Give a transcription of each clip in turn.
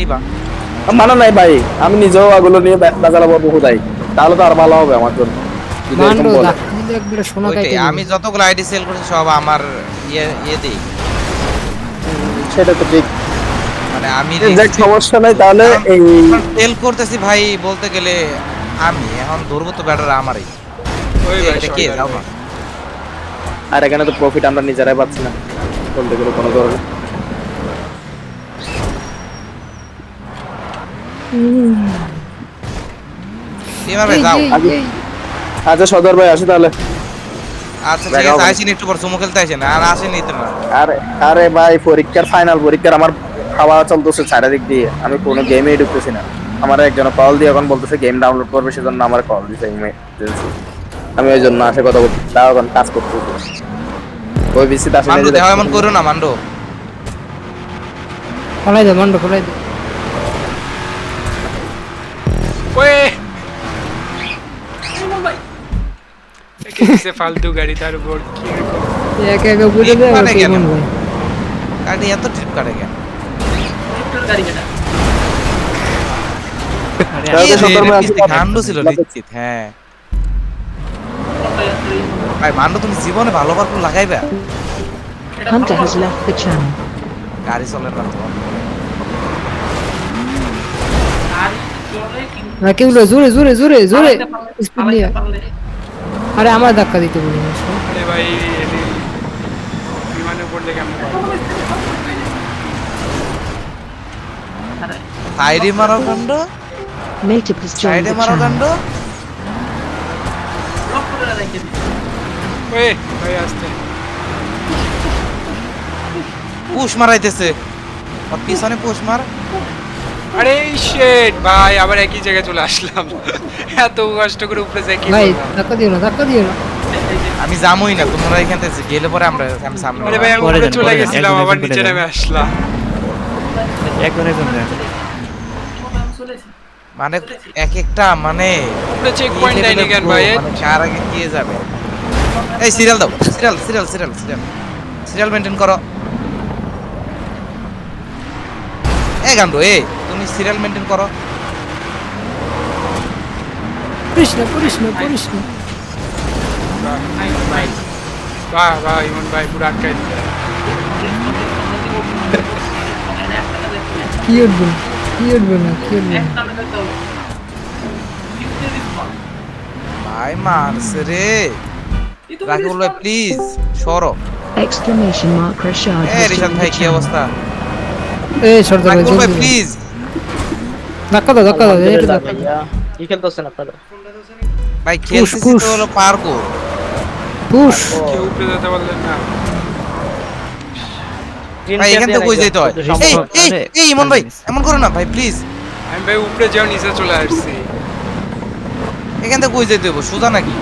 নিবা। মানে নাই ভাই, আমি নিজেও ওগুলো নিয়ে বাজালাবো বহুদাই, তাহলে তো আর ভালো হবে আমার জন্য যদি এরকম মান্ডো বলে। ধাক্কা দিলে একবারে সোনা ওইটাই, কাইটে আমি দিবে। যতগুলো আইডি সেল করছি সব আমার ইয়ে দিই, সেটা তো ঠিক। মানে আমি যাক, রিস্ক। সমস্যা নাই তাহলে। কারণ এই সেল করতেছি ভাই বলতে গেলে, আমি এখন ধরবো তো ব্যাটার আমারই। ওই ভাই এটা কে সর্দার যাও ভাই। না। আর এখানে তো প্রফিট আমরা নিজেরাই পাচ্ছি না বলতে গেলে কোনো ধরনের। এবার ভাই এই যাও। যে আগে এই আচ্ছা সদর ভাই আসি তাহলে। আচ্ছা ঠিক দেখা আছে, হবে। আইসিন একটু পর চুমু খেলতে আইসেন, আর আসেনি তো না। আরে আরে ভাই, পরীক্ষার ফাইনাল পরীক্ষার আমার খাওয়া চলতেছে চারিদিক দিয়ে, আমি কোনো গেমেই ঢুকতেছি না। আমার একজন কল দিয়ে এখন বলতেছে গেম ডাউনলোড করবে, সেজন্য আমার কল দিছে ইমার্জেন্সি। আমি ওই জন্য আসে কথা বলছি, তাও এখন কাজ করতেছি। ওই বিসিতে আসেনি মান্ডু যে দেওয়া এমন দেখতেছি না। করো না মান্ডু। ফলাই দে মান্ডো ফলাই দে। ওয়ে একে দিছে ফালতু গাড়ি, তার উপর কি এরকম। একে একে বুঝে দে মানে কেন? কেমন ভাই। গাড়ি এত ট্রিপ কাটে কেন? তাহলে এই সদর যে, ভাই এটা আসি কি গান্ডু ছিল নিশ্চিত, হ্যাঁ। ভাই মান্ডু তুমি জীবনে ভালো পারফুল লাগাইবা? Hunter has left the channel. গাড়ি চলে না তো। না কেউ না, জোরে জোরে জোরে জোরে স্পিড নিয়ে। আরে আমার ধাক্কা দিতে বলি না। আরে ভাই এটি বিমানে পড়লে কেমন পাবো? সাইডে মারো কাণ্ড, Native has joined সাইডে the মারো channel. কাণ্ড। ওয়ে ভাই আসতে। পুশ মারাইতেছে, আর পিছনে পুশ মার। আরে শিট ভাই, আবার একই জায়গায় চলে আসলাম। এত কষ্ট করে উপরে যাই কি ভাই করলাম? ধাক্কা দিও না, ধাক্কা দিও না। আমি যামই না, তোমরা এখান থেকে গেলে পরে আমি সামনে। আরে ভাই আমি পরে উপরে যান, চলে পরে যান, গেছিলাম, একজন আবার একজন নিচে করে নেমে আসলাম। একজন দেন। মানে এক একটা মানে উপরে চেক এই পয়েন্ট দেয়নি level-এর কেন pro, ভাই? মানে কার আগে কে যাবে। এই সিরিয়াল দাও, serial serial serial serial serial maintain করো। এই গান্ডু, তুমি সিরিয়াল মেইনটেইন করো। পড়িস না পড়িস না পড়িস না। বাহ বাহ ইমন ভাই পুরো আটকাই দিল। কি উঠবে না, কি উঠবে না, কি উঠবে না। ভাই মারছে রে। রাকিবুল ভাই প্লিজ সরো। Exclamation mark Rashad has Rishad joined ভাই the কি channel. অবস্থা? এই সর্দার ভাই রাকিবুল ভাই জলদি প্লিজ। ধাক্কা দাও, ধাক্কা দাও, এই ধাক্কা দাও। কি খেলতেছেন আপনারা? ভাই খেলতেছি পুশ। তো হলো পারবো। পুশ। কেউ উপরে যেতে পারলেন না। ভাই এখান থেকে কই যেতে হয়? এই এই এই ইমন ভাই এমন করো না ভাই প্লিজ। আমি ভাই উপরে যাও, নিচে চলে আসছি। এখান থেকে কই যেতে হবে? সোজা নাকি?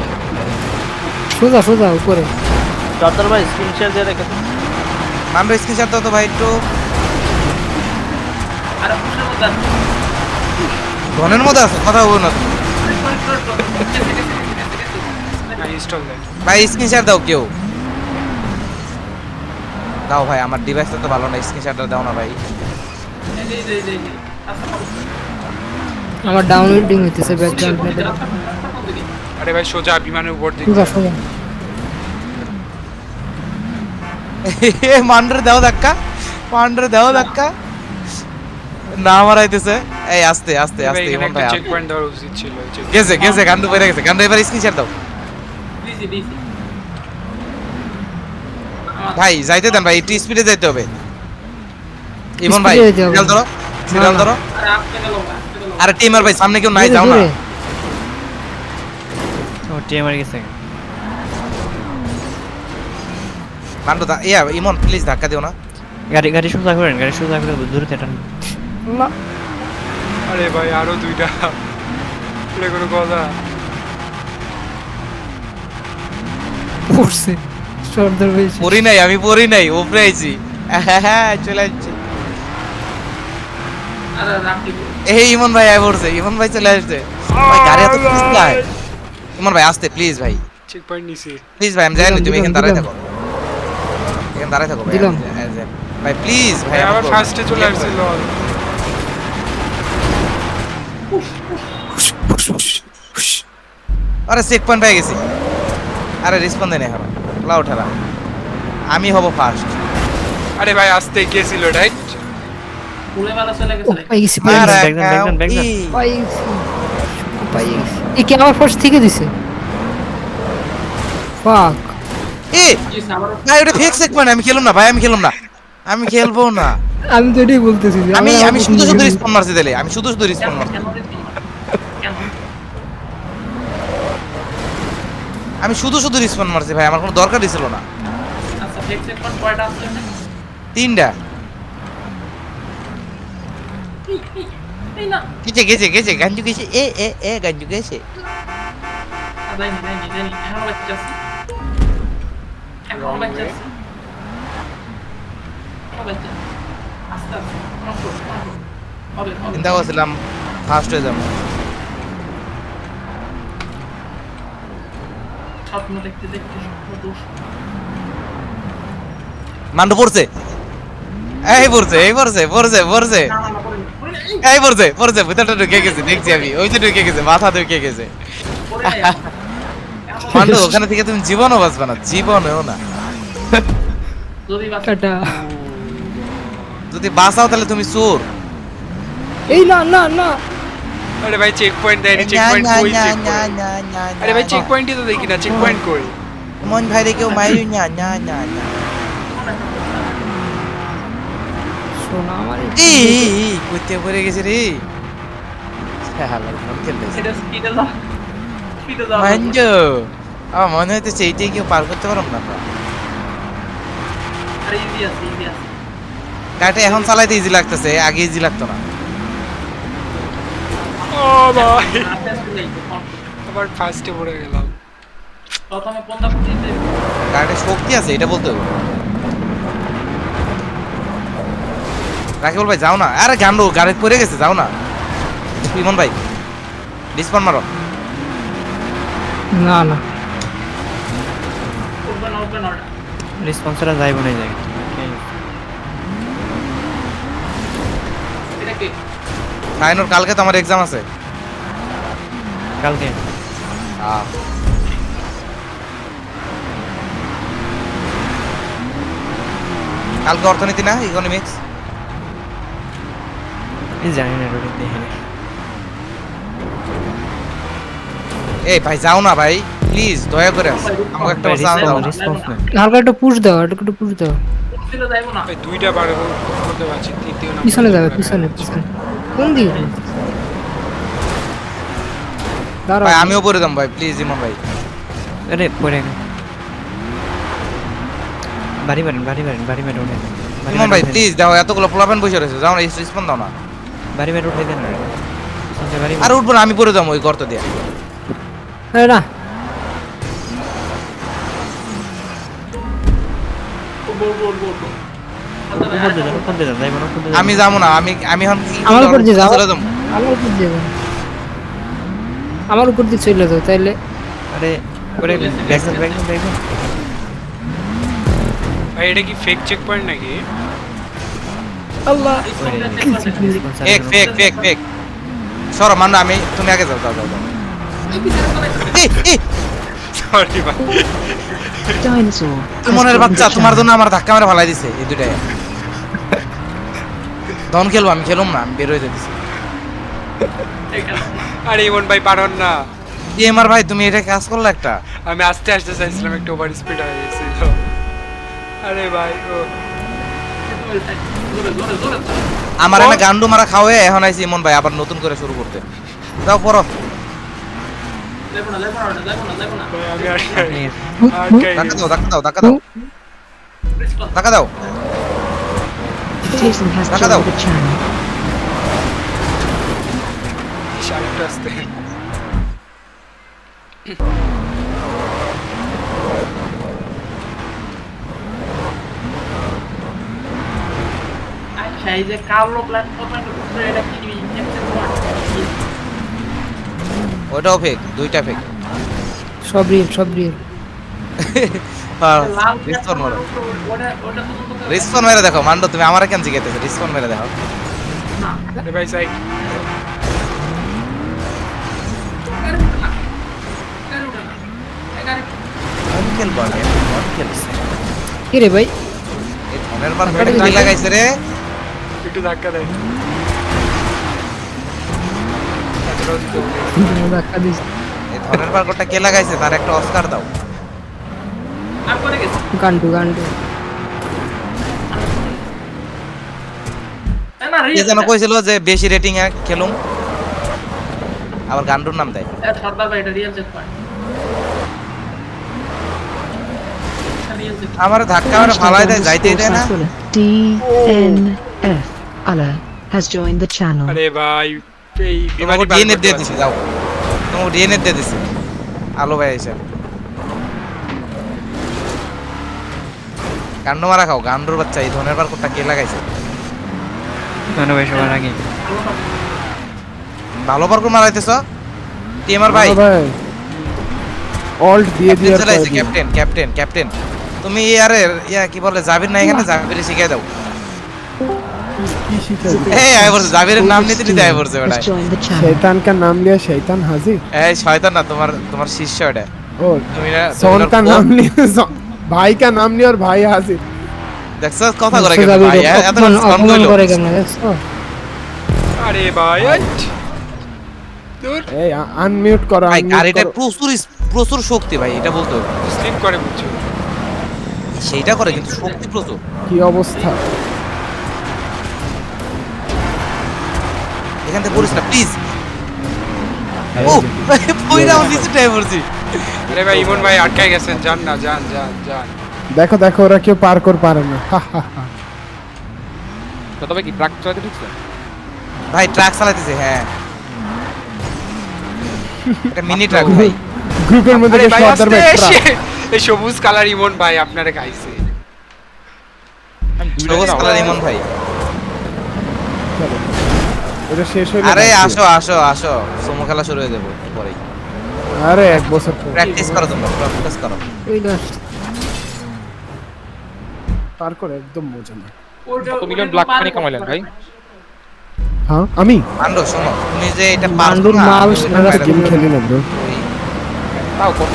সোজা সোজা উপরে। সদর ভাই স্ক্রিন শেয়ার দিয়ে রেখে মান্ডু স্ক্রিনশট দাও তো ভাই একটু। ধনের মধ্যে আছে, কথা বলো না তুমি। ইনস্টল দেন। ভাই স্ক্রিনশট দাও কেউ। দাও ভাই, আমার ডিভাইসটা তো ভালো না, স্ক্রিনশটটা দাও না ভাই। আমার ডাউনলোডিং হইতেছে ব্যাকগ্রাউন্ড। আরে ভাই সোজা বিমানের উপর দিকে। সোজা সোজা। মান্ডুরে দাও ধাক্কা, মান্ডুরে দাও ধাক্কা। না মারাইতেছে। এই আস্তে আস্তে ভাই আস্তে এখানে ইমন একটা ভাই। চেক পয়েন্ট দেওয়া উচিত ছিল। গেছে গেছে, গান্ডু বেড়ে গেছে। গান্ডু এবার স্ক্রিনশট দাও ভাই। যাইতে দেন ভাই, একটু স্পিডে যাইতে হবে। ইমন ভাই Speed এ যেতে হবে। সিরিয়াল ধরো, সিরিয়াল না, না। ধরো। আরে টিমার ভাই সামনে কেউ নাই, জোরে, যাও না। জোরে। ও টিএমআর গেছে। মান্ডু ইমন প্লিজ ধাক্কা দিও না। গাড়ি সোজা করেন, গাড়ি সোজা করে দূরে তেটান। না আরে ভাই আরো দুইটা। এটা কোনো কথা? পড়ছে সর্দার ভাই। পড়ি নাই, আমি পড়ি নাই, উপরে আইছি। হ্যাঁ চলে আসছি। এই ইমন ভাই আয় পড়ছে, ইমন ভাই চলে আসছে। ভাই গাড়ি এত পিছলায়। ইমন ভাই আসতে প্লিজ ভাই, চেক পয়েন্ট নিছি। প্লিজ ভাই। আমি জানি না, তুমি দিলাম, এখানে দাঁড়ায় দিলাম। থাকো, এখানে দাঁড়ায় থাকো ভাই। দিলাম। ভাই প্লিজ ভাই ভাই আবার আমাকে ফার্স্টে চলে ইয়ে আসছিল। আরে চেক পয়েন্ট পেয়ে গেছি। আরে রেসপন্স দেয় না এখন, ক্লাউড হেরা, আমি হব ফার্স্ট। আরে ভাই আসতে গিয়েছিল রাইট। পাই গেছি আরে ব্যাকগ্রাউন্ড পাই গেছি পাই গেছি। এ কি আমার ফার্স্ট থেকে দিছে? ফাক। এ ভাই ওটা ফেক চেক পয়েন্ট, আমি খেলুম না ভাই, আমি খেলুম না, আমি খেলবো না। আমি তো এটাই বলতেছি যে আমি আমার আমি শুধু শুধু রিসপন্স মারছি দিলে, আমি শুধু শুধু রিসপন্স মারছি, আমি শুধু শুধু রিসপন্স মারছি ভাই, আমার কোনো দরকারই ছিল না। তিনটা গেছে গেছে গেছে গাঞ্জু গেছে, এ এ এ গাঞ্জু গেছে। চিন্তা করছিলাম ফার্স্ট হয়ে যাবো। মান্ডু পড়ছে, এই পড়ছে এই পড়ছে পড়ছে পড়ছে এই পড়ছে পড়ছে, ভিতরটা ঢুকে গেছে দেখছি আমি, ওই যে ঢুকে গেছে, মাথা ঢুকে গেছে। মান্ডু ওখানে থেকে তুমি জীবনও বাঁচবে না, জীবনেও না। টাটা। যদি বাঁচাও তাহলে তুমি চোর। এই না না না আরে ভাই চেক পয়েন্ট দেয়নি, চেক পয়েন্ট কই চেক পয়েন্ট? আরে ভাই চেক পয়েন্টই তো দেখি না, চেক পয়েন্ট কই? মন ভাই রে কেউ মাইরু না না না না। শোনা আমার এই কইতে পড়ে গেছে রে, হালা ফোন খেলতেছে মাঞ্জু। আমার মনে হইতেছে এইটাই কেউ পার করতে পারব না আমরা। গাড়িটা এখন চালাইতে ইজি লাগতেছে, আগে ইজি লাগতো না। ও ভাই আবার ফার্স্টে পড়ে গেলাম। গাড়িটা শক্তি আছে এটা বলতে হবে। রাকিবুল ভাই যাও না, আরে গান্ডু গাড়ি পড়ে গেছে, যাও না। ইমন ভাই ডিসপান মারো। না না রেসপন্সরা যাইব না যায়। ফাইনাল কালকে তো আমার এক্সাম আছে। কালকে কালকে অর্থনীতি না ইকোনমিক্স? এই জানি না রোড দেখে না। এই ভাই যাও না ভাই প্লিজ, দয়া করে আমাকে একটা চান্স দাও। রেসপন্স না। হালকা একটু পুশ দাও, একটু পুশ দাও। ভাই দুইটা বার করতে পারছি, তৃতীয় নাম্বার পিছনে যাবে, পিছনে পিছনে। কোন দিকে? দাঁড়াও ভাই আমিও পড়ে দাম ভাই প্লিজ ইমন ভাই। আরে পড়ে গেল। বাড়ি বাড়ি বাড়ি বাড়ি বাড়ি বাড়ি উঠে দেন। ইমন ভাই প্লিজ দাও, এতগুলো পোলাপেন বসে রয়েছে, যাও না রেসপন্স দাও না। বাড়ি বাড়ি উঠে দেন। বাড়ি আর উঠবো না, আমি পড়ে যাবো ওই গর্ত দিয়ে। আরে না আমি যাবো না, আমি আমি এখন আমার উপর দিয়ে যাও। চলে যাবো। আমার উপর দিয়ে যাও, আমার উপর দিয়ে চলে যাও তাইলে। আরে পরে ব্যাকগ্রাউন্ড ব্যাকগ্রাউন্ড ব্যাকগ্রাউন্ড। ভাই এটা কি ফেক চেক পয়েন্ট নাকি? আল্লাহ ফেক ফেক ফেক ফেক। সরো মান্না, আমি তুমি আগে যাও যাও যাও যাও। সরি ভাই। Dinosaur. মনের বাচ্চা, তোমার জন্য আমার ধাক্কা মেরে ফালাই দিছে এই দুটাই। দন খেলবো, আমি খেলুম না, আমি বের হয়ে যেতেছি। আরে ইমন ভাই পারন না। আমার ভাই তুমি এটা কাজ করলে একটা। আমি আস্তে আস্তে চাইছিলাম, একটু ওভার স্পিড হয়ে গেছিল। আরে ভাই ও আমার এনে গান্ডু মারা খাওয়ে এখন আইছি ইমন ভাই আবার নতুন করে শুরু করতে। যাও পড়ো। ভাই আমি আর ধাক্কা দাও ধাক্কা দাও ধাক্কা দাও ধাক্কা দাও। Jason has ধাক্কা দাও। joined the channel. শার্ট আসতে। এই যে কালো প্ল্যাটফর্মের উপরে এটা কি ওইটাও ফেক, দুইটা ফেক। সব রিয়েল, সব রিয়েল। লাল রিসপন মারো, ওটা ওটা তো রিসপন মেরে দেখো মান্ডু, তুমি আমার কেন জিজ্ঞাসা রিসপন মেরে দেখো। আরে ভাই সাইড গাড়ি ধন খেলবো আমি, ধন খেলছি। কি রে ভাই এই ধনের বার কটা কে লাগাইছে রে? একটু ধাক্কা দেয় এতটাও দিতে হবে। ধাক্কা দিস এই ধনের বার কটা কে লাগাইছে তার একটা অস্কার দাও। আর করে গেছে গান্ডু গান্ডু না কে রিয়েল যেন কইছিল যে বেশি রেটিং এ খেলুম, আবার গান্ডুর নাম দেয়। সর্দার ভাই এটা real checkpoint real check আমার ধাক্কা মেরে ফালাই দেয়, যাইতেই দেয় না। DNF. Allah has joined the channel. আরে ভাই এই বিমানি তোমাকে পার ডিএনএ করতে দিয়ে পারছে দিছি, যাও তোমাকে ডিএনএ দিয়ে দিছি। আলো ভাই এসে গান্ডু মারা খাও, গান্ডুর বাচ্চা। এই ধনের বার কটা কে লাগাইছে? মানে ভাই সবার আগে ভালো বার করে মারাইতেছ টিএমআর ভাই। অল্ট দিয়ে ক্যাপ্টেন দিয়ে চালাইছে, ক্যাপ্টেন ক্যাপ্টেন ক্যাপ্টেন। তুমি আরে ইয়া কি বলে জাবির না এখানে, জাবির শিখাই দাও। কি শিখাই এই আয় বলছে জাবিরের নাম নিতে নিতে আয় বলছে ওটা। Has joined the channel. শয়তান का नाम लिया शैतान हाजिर এই শয়তান না, তোমার তোমার শিষ্য এটা। ओ তুমি না सोन का नाम लिया भाई का नाम लिया और भाई हाजिर দেখছো কথা করে দেখছো কেন যাবি ভাই? রে, এত অপমান ফোন অপমান কইলো। করে কেমন দেখছো আরে ভাই দূর ए अनम्यूट करो ভাই unmute গাড়িটা करो। প্রচুর প্রচুর শক্তি ভাই, এটা বলতে হবে। স্লিপ করে বুঝছো সেইটা করে কিন্তু শক্তি প্রচুর। কি অবস্থা এখান থেকে পড়িস না প্লিজ। ও পয়রা আমি নিচে টাই পড়ছি। আরে ভাই ইমন ভাই আটকায় গেছেন, যান না, যান যান যান। দেখো দেখো ওরা কেউ পার করে পারে না হা, হা, হা। তবে কি ট্রাক চালাতে ঢুকছে? ভাই ট্রাক চালাতেছে, হ্যাঁ এটা মিনি ট্রাক ভাই। গ্রুপের মধ্যে আরে কে ভাই সর্দার ভাই আস্তে, ট্রাক। এই সবুজ কালার ইমন ভাই আপনারে খাইছে। আমি দুইটা সবুজ না, কালার ইমন ভাই। চলো। এটা শেষ হইলে আরে বাকি। আসো আসো আসো, সুমো খেলা শুরু হয়ে যাবে পরেই। আরে এক বছর পর প্র্যাকটিস করো তোমরা, প্র্যাকটিস করো। ওই না পার করে একদম মজা না কত মিলিয়ন ব্ল্যাক মানি কামাইলেন ভাই? হ্যাঁ আমি মান্ডো শোনো, তুমি যে এটা পারছো মান্ডুর না, মাল ওই সারা বাইরে গেম খেলি না ব্রো তাও কত?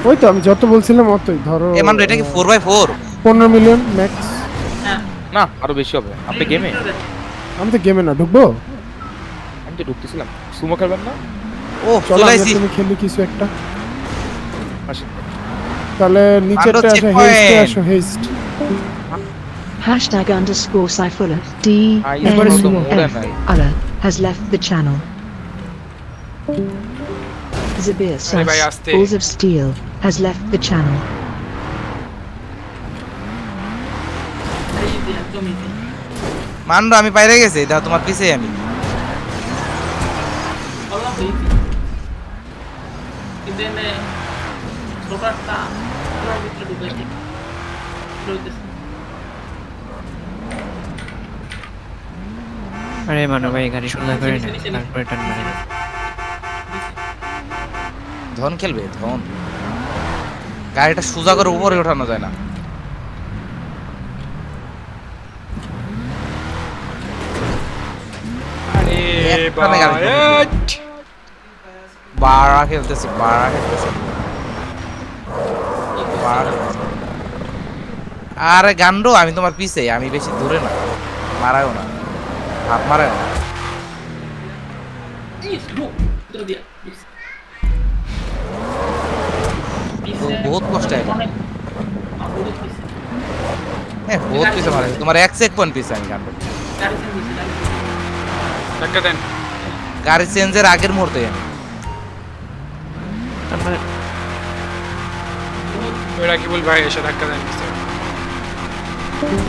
ওই তো আমি যত বলছিলাম অতই ধরো এ মান্ডো এটা কি 4x4? 15 মিলিয়ন ম্যাক্স না আরো বেশি হবে। আপনি গেমে? আমি তো গেমে না ঢুকবো আমি তো ঢুকতেছিলাম। সুমো খেলবেন না? ও চলো চলে আমি আইছি। তুমি খেলি কিছু একটা আসেন। তাহলে নিচেরটা মান্ডো আসো checkpoint। হেস্টে আসো হেস্ট #_Cypher এরপরে সুমো, ওরা DNF. নাই। Allah has left the channel. Zabir Aray bhai, Sus, aste. Balls of Steel, has left the channel. Easy একদম ইজি মান্ডো আমি বাইরে গেছি, দাও তোমার পিছেই আমি। বললাম তো ইজি কিন্তু এনে ছোটটা পুরো ভিতরে ঢুকে ঠিক রইতেছে আরে মানো ভাই গাড়ি সোজা করে না, তারপরে টান মারে। ধন খেলবে ধন, গাড়িটা সোজা করে উপরে ওঠানো যায় না। আরে একটানে গাড়ি ভাই ঢুকে। বাড়া খেলতেছি, বাড়া খেলতেছি, বাড়া খেলতেছি। আরে গান্ডো আমি তোমার পিছে, আমি বেশি দূরে না, মারায়ও না, হাত মারায়ও না। এই ঢুক ভিতরে দিয়া বহুত কষ্ট হয়। অনেক বহুত পিছে হ্যাঁ বহুত পিছে মারাইছে, তোমার 1 চেক পয়েন্ট পিছে আমি গান্ডো। গাড়ি চেঞ্জ হইছে ধাক্কা দেন। গাড়ি চেঞ্জের আগের মুহূর্তে আমি। তারপরে ওই রাকিবুল ভাই এসে ধাক্কা দেন নিচে।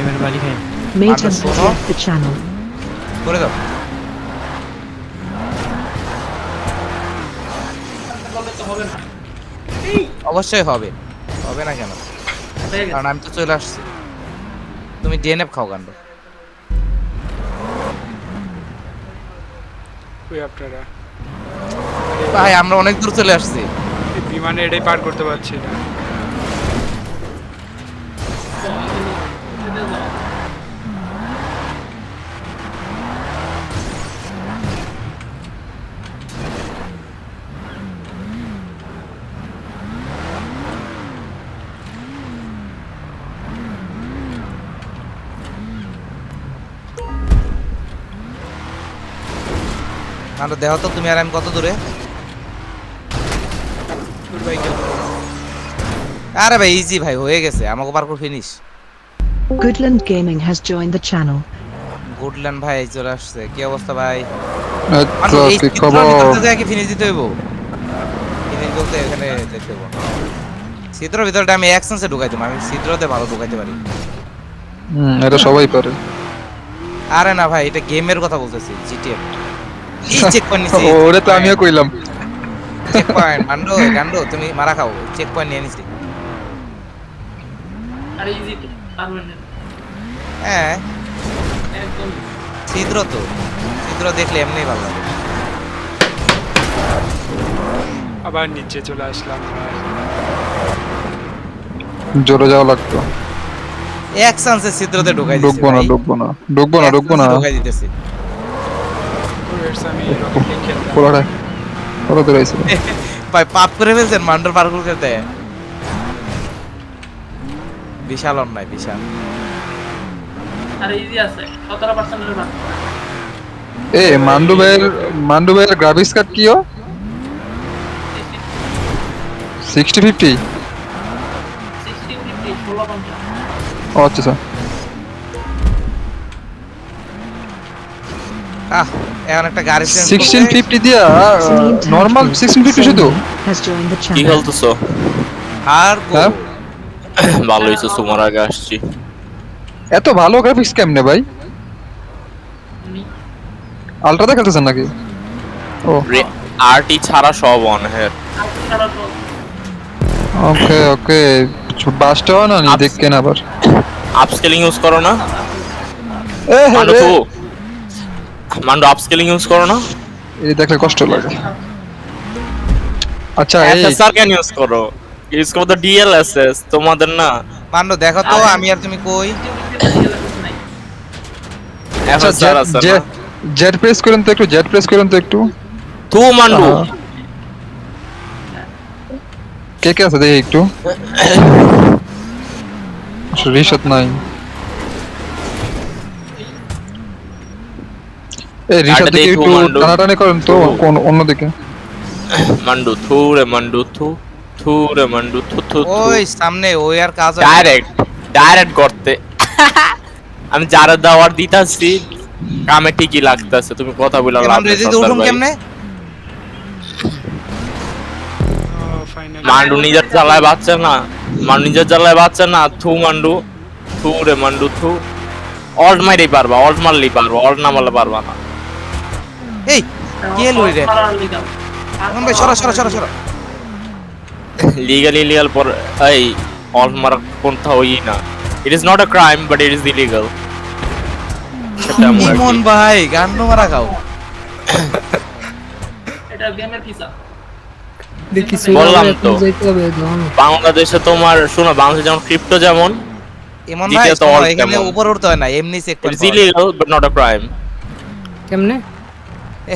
এবার বালি খাই। Maytem has Sono. left the channel. করে দাও। বললে তো হবে না অবশ্যই হবে, হবে না কেন? হয়ে গেছে কারণ আমি তো চলে আসছি। তুমি ডিএনএফ খাও গান্ডো। ওই আপনারা ভাই আমরা অনেক দূর চলে আসছি। এই বিমানে এটাই পার করতে পারছি না। মান্ডু দেখো তো তুমি আর আমি কত দূরে। তোর ভাই গেল। আরে ভাই ইজি ভাই, হয়ে গেছে আমাকে parkour finish. Goodland Gaming has joined the channel. Goodland ভাই চলে আসছে, কি অবস্থা ভাই? তো এই কি চিত্রের খবর? ভিতর থেকে ফিনিশ দিতে হইব, ফিনিশ বলতে এখানে দেখতে হইব। চিত্রের ভিতরটা আমি অ্যাকশনসে ঢুকাই দেবো, আমি চিত্রতে ভালো ঢুকাইতে পারি। এটা সবাই পারে। আরে না ভাই, এটা গেমের কথা বলতেছি, জিটিএ। এই চেক পয়েন্ট নিছি, ওরে তো আমিও কইলাম। Check point. গান্ডো তুমি মারা খাও, চেক পয়েন্ট নিয়ে নিছি। আরে ইজি তো পারবেন না হ্যাঁ একদম। ছিদ্র তো, ছিদ্র দেখলে এমনি ভালো লাগে। আবার নিচে চলে আসলাম ভাই। জোরে যাওয়া লাগতো। অ্যাকশনসে ছিদ্রতে ঢুকাই দিছি। ঢুকবো না, ঢুকবো না, ঢুকবো না, ঢুকবো না। ঢুকাই দিতেছি। আমি রকেট লিগ খেলতাম। পোলারে কত দূরে আইছিল? ভাই পাপ করে ফেলছেন মান্ডর পার্কুর খেলতে। বিশাল অন্যায়, বিশাল। আরে ইজি আছে 17% এর বাদ। মান্ডু ভাইয়ের গ্রাফিক্স কার্ড কিও? 6050? 1650 1650। ও আচ্ছা। এখন একটা গাড়ি চেঞ্জ 1650 দিয়া নরমাল 1650 শুধু? Has joined the কি channel. খেলতেছো? আর হ্যাঁ? ভালো হইছে, সুমার আগে আসছি। এত ভালো গ্রাফিক্স কেমনে ভাই? আলট্রাতে খেলতেছেন নাকি? ও আরটি ছাড়া সব অন হেড। ওকে বাসটা না নি দেখেন আবার। আপস্কেলিং ইউজ করো না? মান্ডু আপস্কেলিং ইউজ করো না? এই দেখলে কষ্ট লাগে। আচ্ছা এই এসএসআর কেন ইউজ করো? ইউজ করো তো ডিএলএসএস তোমাদের না। মান্ডু দেখো তো আমি আর তুমি কই। এসএসআর আছে না? জেড প্রেস করেন তো একটু, জেড প্রেস করেন তো একটু। তু মান্ডু কে আছে দেখি একটু। রিশাদ নাই। এই রিশাদ দেখি একটু টানাটানি করেন তো কোন অন্যদিকে। মান্ডু থু রে মান্ডু থু রে মান্ডু থু। ওই সামনে ওই আর কাজ ডাইরেক্ট করতে। আমি যারা দাওয়ার দিতাছি কামে ঠিকই লাগতাছে, তুমি কথা বলা লাভ নেই। উঠুম কেমনে? মান্ডু নিজের জ্বালায় বাচ্চা না, থু মান্ডু থু রে মান্ডু থু। অল্ট মারলেই পারবা, অল্ট না মারলে পারবা না। এই কে লই রে? এখন ভাই সরা লিগাল পর এই অল্ট মারা কোনটা হই না। It is not a crime but it is illegal. Emon ভাই গান্ডো মারা খাও। এটা গেমের ফিসা। বললাম তো বাংলাদেশে তোমার শোনো, বাংলাদেশে যেমন ক্রিপ্টো যেমন ইমন ভাই এখানে উপর উঠতে হয় না, এমনি check it is illegal but not a crime. কেমনে?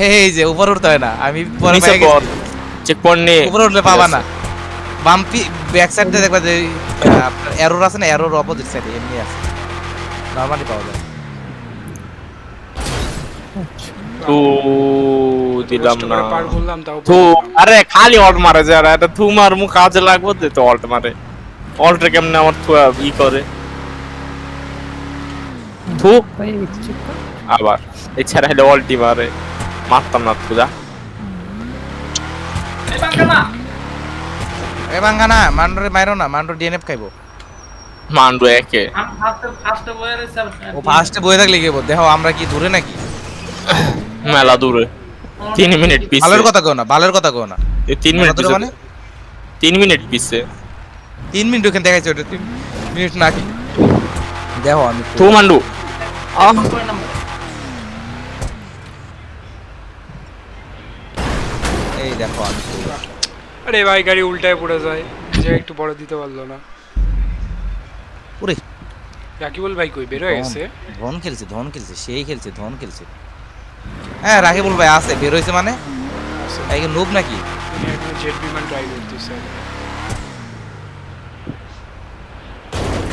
এই যে উপর উঠতে হয় না, আমি পরে নিচে পর চেক পয়েন্ট নিয়ে উপর উঠলে পাবা না। বাম্পি ব্যাক সাইড দিয়ে দেখবা যে আপনার এরর আছে না, এরর অপোজিট সাইডে এমনি আছে, নরমালি পাওয়া যায়। থু দিলাম না, পার করলাম তাও। থু আরে খালি অল্ট মারে যারা, এটা থু মার মু কাজে লাগবে তো অল্ট মারে। অল্ট কেমনে আমার থু ই করে থু আবার এছাড়া হলে অল্টি মারে, মারতাম না থু যা। এ ভাঙ্গানা মান্ডরে মাইরো না, মান্ডর ডিএনএফ খাইবো। মান্ডু একে আমি ফার্স্টে বয়ে রইছে। ও ফার্স্টে বয়ে থাকলে গেবো। দেখো আমরা কি দূরে নাকি? মেলা দূরে। 3 মিনিট পিছে। ভালোর কথা কও না। 3 মিনিট পিছে মানে 3 মিনিট পিছে 3 মিনিট ওখানে দেখাইছে, ওটা 3 মিনিট নাকি? দেখো আমি থু মান্ডু এই দেখো আমি আরে ভাই গাড়ি উল্টায় পড়ে যায়, যে একটু বড় দিতে পারলো না। ওরে রাকিবুল ভাই কই বের হয়ে গেছে? ধন খেলছে সেই খেলছে। হ্যাঁ রাকিবুল ভাই আছে, বের হইছে মানে এই কি নুব নাকি? উনি এখন জেট বিমান ট্রাই করতেছে।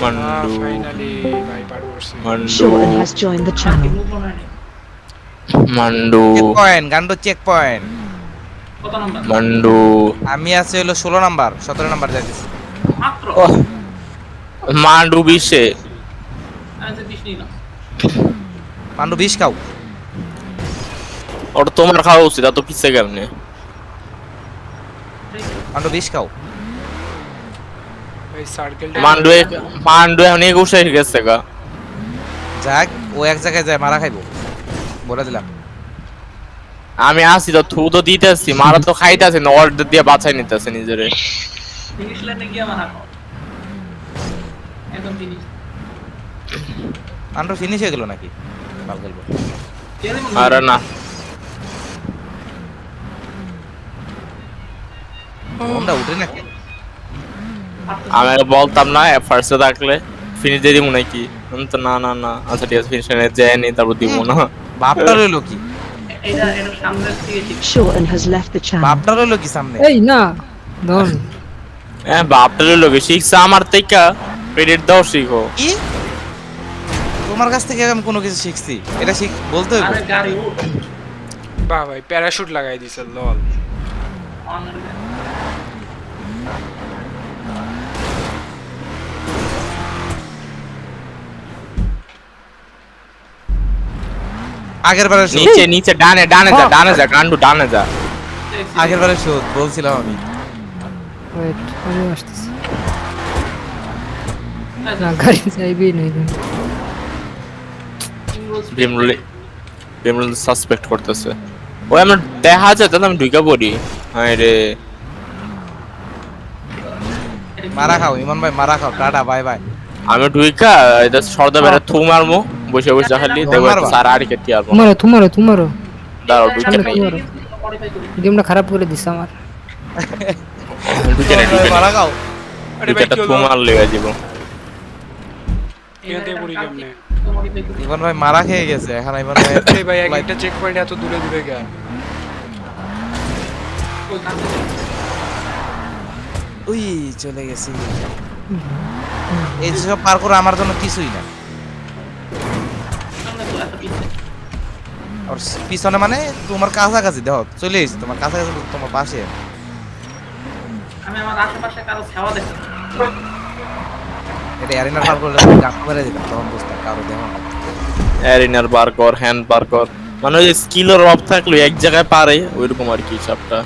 মান্ডু ফাইনালি ভাই পার করছে। মান্ডু Sean has joined the channel. মান্ডু চেক পয়েন্ট গান্ডু চেক পয়েন্ট। কত নাম্বার? মান্ডু আমি আছি হলো 16 নাম্বার 17 নাম্বার যাইতেছি। মাত্র মান্ডু 20-এ আমি যে 20 নিলাম। মান্ডু 20 খাও। ওটা তোমার খাওয়া উচিত, এত পিছে কেমনে? মান্ডু 20 খাও। ভাই সার্কেলটা মান্ডু এখন 21 হয়ে গেছে গা। যাক ও এক জায়গায় যায় মারা খাইবো বলে দিলাম। আমি আসি তো থু তো দিতেছি, মারা তো খাইতেছে না, অর্ডার দিয়ে বাঁচাই নিতেছে নিজেরে। ইংলিশ লাইনে গিয়ে মারা খাও। একদম ফিনিশ। মান্ডু ফিনিশ হয়ে গেল নাকি? ভালো খেলবো। আরে না, ওমটা উঠে নাকি? আমি বলতাম না ফার্স্টে থাকলে ফিনিশ দিয়ে দিব নাকি? আমি তো না না না, আচ্ছা ঠিক আছে, ফিনিশ যায়নি, তারপর দিব না। বাপটা রইলো কি? এটা সামনে থেকে ঠিক। Sean has left the channel. বাপটা রইলো কি সামনে? এই না ধন হ্যাঁ বাপটার লোক শিখছে আমার থেকে, ক্রেডিট দাও শিখো। কি? তোমার কাছ থেকে আমি কোনো কিছু শিখছি? এটা শিখ বলতে হইব। আরে গাড়ি উঠ। বাহ ভাই প্যারাশুট লাগাই দিছে লল। আগের বারে নিচে নিচে ডানে ডানে যা, ডানে যা গান্ডু, ডানে যা। আগের বারে শোধ বলছিলাম আমি। ওয়েট আমি আসতেছি না গাড়ি চাইবেই নাই বিমরুল সাসপেক্ট করতেছে। ওই আমার দেখা যায় তাহলে আমি ঢুকে পড়ি। হ্যাঁ রে, মারা খাও ইমন ভাই, মারা খাও। Tata bye bye. আমি ঢুইকা এটা সর্দা বেড়া থু মারমু বসে বসে, খালি দেখো স্যার আর কেটে আরবো। তোমারও দাঁড়াও ঢুকে সামনে নেই, তোমারও গেমটা খারাপ করে দিছ আমার। ঢুকে নেই, ঢুকে মারা খাও। আরে ভাই এটা কি থু হলো? মার লেগে যাব। এখান থেকে পড়ি কেমনে? ইমন ভাই মারা খেয়ে গেছে এখন। ইমন ভাই এই ভাই একটা চেক পয়েন্ট এত দূরে দূরে গেল। উই চলে গেছি। এই সব পার করে আমার জন্য কিছুই না। আর পিছনে মানে তোমার কাছাকাছি দেখো চলে এসেছি, তোমার কাছাকাছি বলতে তোমার পাশে। আমি আমার আশেপাশে কারো ছাওয়া দেখি। এটা অ্যারিনার পার করলে গাছ মেরে দিতাম, তখন বুঝতাম কারো দেখো না। এরিনার বার কর, হ্যান্ড বার কর, মানে ওই স্কিলের অফ থাকলে এক জায়গায় পারে ওইরকম আর কি সবটা।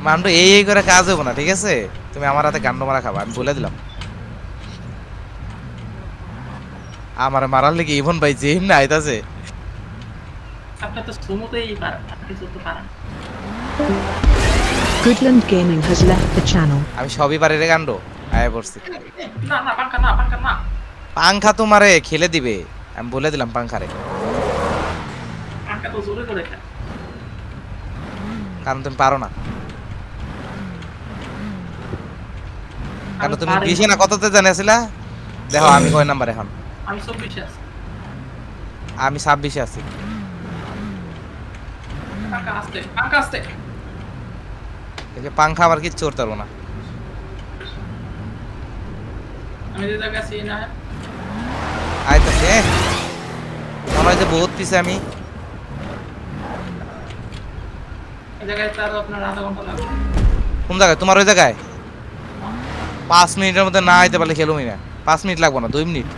মান্ডু এই করে কাজ হবে না, ঠিক আছে? তুমি আমার হাতে গান্ড মারা খাবা, আমি বলে দিলাম। আমার মারার লেগে ইভন ভাই যে না আইতাছে। আপনি তো সুমুতেই পারেন, কিছু তো পারেন। Goodland Gaming has left the channel. আমি সবই পারি রে গান্ড, আয় পড়ছি। না না পাঙ্কা না, পাঙ্কা না। পাংখা তোমারে খেলে দিবে, আমি বলে দিলাম পাংখারে। পাঙ্কা তো জোরে করে খায়। কারণ তুমি পারো না। কারণ তুমি বেশি না কততে জানিয়েছিলা? দেখো আমি কয় নাম্বার এখন? আমি 24 আছি। আমি 26 আছি। পাঙ্কা আসতে, পাঙ্কা আসতে। এই যে পাংখা আবার কি চড়তে পারবো না। আমি যে জায়গা আছি না আইতাছে মনে হয় যে বহুত পিছে আমি। এই জায়গায় তো আরো আপনার আধা ঘন্টা লাগবে। কোন জায়গায়? তোমার ওই জায়গায়? 5 মিনিটের মধ্যে না আইতে পারলে খেলুমি না। 5 মিনিট লাগবে না, 2 মিনিট।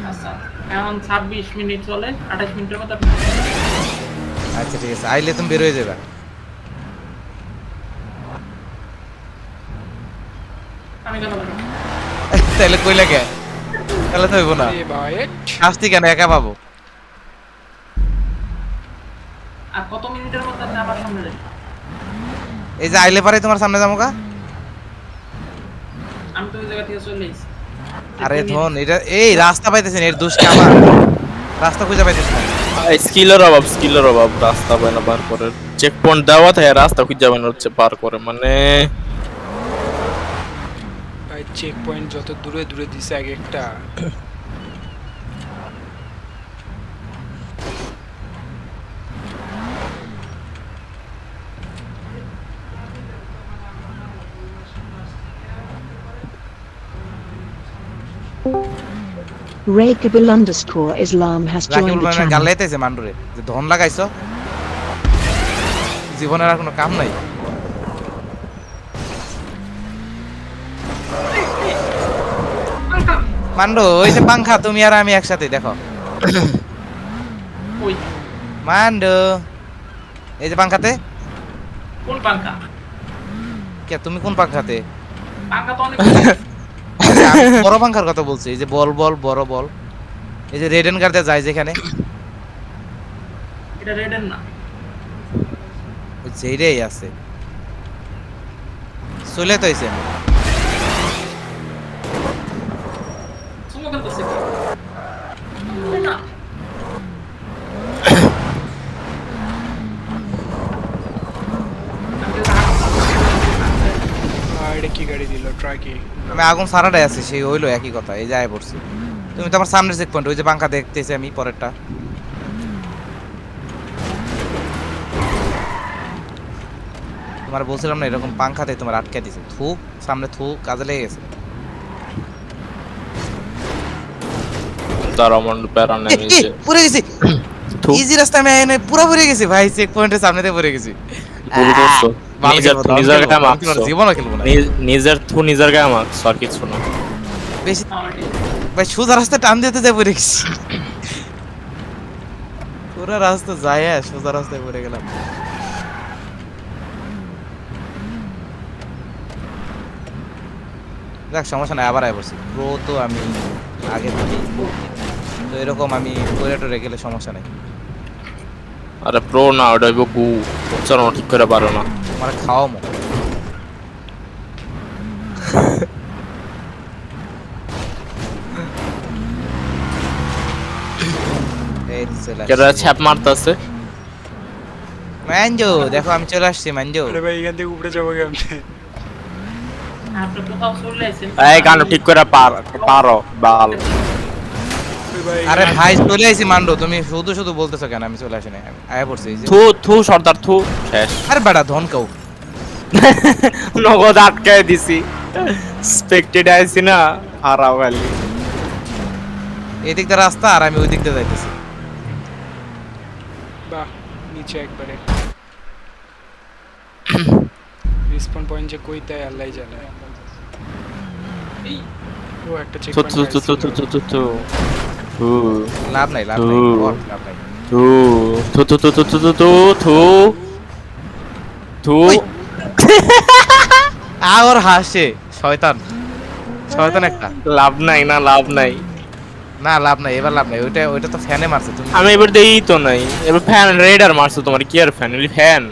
আচ্ছা এখন 26 মিনিট চলে, 28 মিনিটের মধ্যে আচ্ছা ঠিক আছে, আইলে তুমি বের হয়ে যাবে। আমি গেলাম। তাহলে কই লাগে? তাহলে তো হইব না। এ ভাই শাস্তি কেন একা পাবো? আর কত মিনিটের মধ্যে আপনি আমার সামনে যাবেন? এই যে আইলে পারে তোমার সামনে যাবো কা? আমি তো ওই জায়গা থেকে চলে এসেছি। আরে ধন এটা এই রাস্তা পাইতেছেন, এর দোষ কি আমার? রাস্তা খুঁজে পাইতেছ না। স্কিলের অভাব রাস্তা পায় না পার করে। চেক পয়েন্ট দেওয়া থাকে, রাস্তা খুঁজে যাবেন হচ্ছে পার করে, মানে ভাই চেক পয়েন্ট যত দূরে দূরে দিছে এক একটা। Rakable_Islam has Rakibul joined the ভাই channel. গাল্লাইতেছে মান্ডুরে যে ধন লাগাইছো জীবনের আর কোনো কাম নাই। মান্ডু ওই যে পাংখা তুমি আর আমি একসাথে দেখো। ওই মান্ডু এই যে পাংখাতে কোন পাঙ্কা? কে তুমি কোন পাংখাতে? পাঙ্কা তো অনেক আমি বড় পাংখার কথা বলছি, এই যে বল বল বড় বল, এই যে রেড এন্ড গার্ডে যায় যেখানে, এটা রেডের না। ওই যেইটাই আছে চলে তো হইছে। সুমোকের করছে কি? না এটা কি গাড়ি দিল ট্রাকে? আমি আগুন সারাটাই আছি, সেই হইলো একই কথা, এই যায় পড়ছি। তুমি তো আমার সামনের চেক পয়েন্ট, ওই যে পাংখা দেখতেছি আমি পরেরটা। তোমার বলছিলাম না এরকম পাংখাতে তোমার আটকে দিছে, থু সামনে থু কাজে লেগে গেছে। তার মন্ডু প্যারা নেমেছে। পড়ে গেছি ইজি রাস্তা, আমি এনে পুরো পড়ে গেছি ভাই, চেক পয়েন্টের সামনেতে পড়ে গেছি। ভুল করছো, নিজের গায়ে মারছো, জীবনও খেলবো না নিজের থু নিজের গায়ে মারছো, আর কিছু না। বেশি ভাই, সোজা রাস্তা টান দিতে যাই পড়ে গেছি, পুরো রাস্তা যায় সোজা রাস্তায় পড়ে গেলাম। দেখ সমস্যা নাই, আবার আয় পড়ছি প্রো তো আমি আগে থেকেই, তো এরকম আমি পরে গেলে সমস্যা নাই। আরে প্রো না, ওটা হইব গু, উচ্চারণ ঠিক করে পারো না। আমার খাওয়া মো এই চলে আসছি। কেরা ছ্যাপ মারতাছে। মানজো দেখো আমি চলে আসছি মানজো। আরে ভাই এখান থেকে উপরে যাবো কেমনে? আপনি কোথাও চলে আসেন। এই গান ঠিক করে পারো বাল। আরে ভাই চলে আইছি মান্ডো, তুমি শুধু শুধু বলতেছো কেন? আমি চলে আসি না, আমি আয়া পড়ছি এই যে। থু থু সর্দার থু শেষ। আরে বেটা ধন কাউ নগদ আটকায় দিছি, স্পেক্টেড আইছি না হারাও খালি। এই দিক দিয়ে রাস্তা আর আমি ওই দিক দিয়ে যাইতেছি। বাহ, নিচে একবারে রিসপন পয়েন্ট যে কই তাই আল্লাহই জানে। ও একটা চেক থু থু থু থু থু থু থু থু থু লাভ নাই লাভ নাই বহুত লাভ নাই। থু থু থু থু থু থু থু থু থু থু। আর হাসে শয়তান, শয়তান একটা। লাভ নাই না, লাভ নাই। না লাভ নাই, এবার লাভ নাই, ওইটা ওইটা তো ফ্যানে মারছে তুমি। আমি এবার দেই তো নাই, এবার ফ্যান রেডার মারছো তোমার, কি আর ফ্যান এলি ফ্যান।